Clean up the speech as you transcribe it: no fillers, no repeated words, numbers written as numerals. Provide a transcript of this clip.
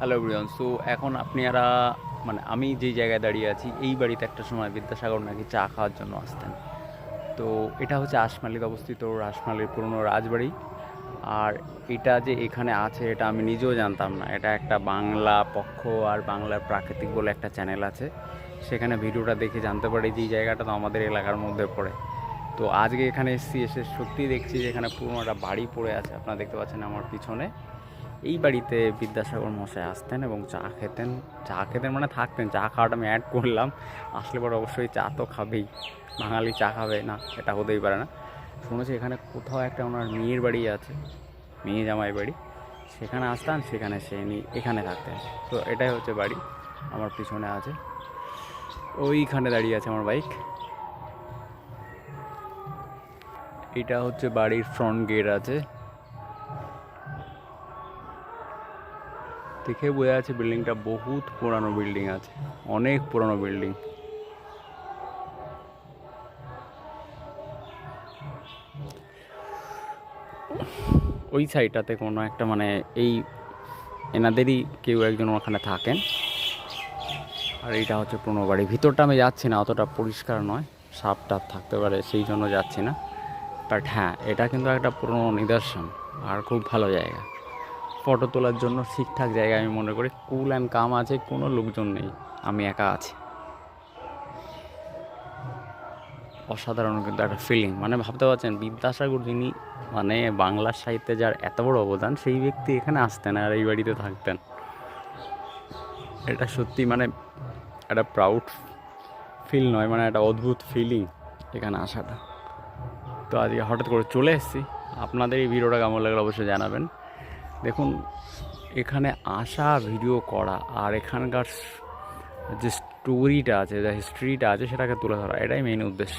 Hello everyone. So এখন আপনারা মানে আমি যেই জায়গায় দাঁড়িয়ে আছি এই বাড়িতে একটা সময় বিদ্যাসাগর নাকি চা খাওয়ার জন্য আসতেন। তো এটা হচ্ছে আশমালিতে অবস্থিত রাজমালির পুরনো রাজবাড়ি। আর এটা যে এখানে আছে এটা আমি নিজেও জানতাম না। এটা একটা বাংলা পক্ষ আর বাংলার প্রাকৃতিক বলে একটা চ্যানেল আছে, সেখানে ভিডিওটা দেখে জানতে পারি যে এই জায়গাটা তো আমাদের এলাকার মধ্যে পড়ে। তো আজকে এখানে এসে সত্যিই দেখছি যে এখানে পুরনো একটা বাড়ি পড়ে আছে। আপনারা দেখতে পাচ্ছেন আমার পিছনে। এই বাড়িতে বিদ্যাসাগর মশাই আসতেন এবং চা খেতেন মানে থাকতেন। চা খাওয়াটা আমি অ্যাড করলাম, আসলে পরে অবশ্যই চা তো খাবেই, বাঙালি চা খাবে না এটা হতেই পারে না। শুনেছি এখানে কোথাও একটা ওনার মেয়ের বাড়ি আছে, মেয়ে জামাই বাড়ি, সেখানে আসতেন, সেখানে সে এখানে থাকতেন। তো এটাই হচ্ছে বাড়ি, আমার পিছনে আছে, ওইখানে দাঁড়িয়ে আছে আমার বাইক। এটা হচ্ছে বাড়ির ফ্রন্ট গেট আছে, দেখে বোঝা যাচ্ছে বিল্ডিংটা বহুত পুরানো বিল্ডিং আছে, অনেক পুরানো বিল্ডিং। ওই সাইডটাতে কোনো একটা মানে এই এনাদেরই কেউ একজন ওখানে থাকেন। আর এইটা হচ্ছে পুরনো বাড়ি। ভিতরটা আমি যাচ্ছি না, অতটা পরিষ্কার নয়, সাপ টাপ থাকতে পারে সেই জন্য যাচ্ছি না। বাট হ্যাঁ, এটা কিন্তু একটা পুরনো নিদর্শন আর খুব ভালো জায়গা ফটো তোলার জন্য, ঠিকঠাক জায়গা আমি মনে করি। কুল অ্যান্ড কাম আছে, কোনো লোকজন নেই, আমি একা আছি। অসাধারণ কিন্তু একটা ফিলিং, মানে ভাবতে পারছেন বিদ্যাসাগর যিনি মানে বাংলা সাহিত্যে যার এত বড় অবদান, সেই ব্যক্তি এখানে আসতেন আর এই বাড়িতে থাকতেন। এটা সত্যি মানে একটা প্রাউড ফিল নয়, মানে একটা অদ্ভুত ফিলিং এখানে আসাটা। তো আজকে হঠাৎ করে চলে এসেছি। আপনাদের এই ভিডিওটা কেমন লাগলো অবশ্যই জানাবেন। দেখুন, এখানে আসা, ভিডিও করা আর এখানকার যে স্টোরিটা আছে, যে হিস্ট্রিটা আছে সেটাকে তুলে ধরা, এটাই মেইন উদ্দেশ্য।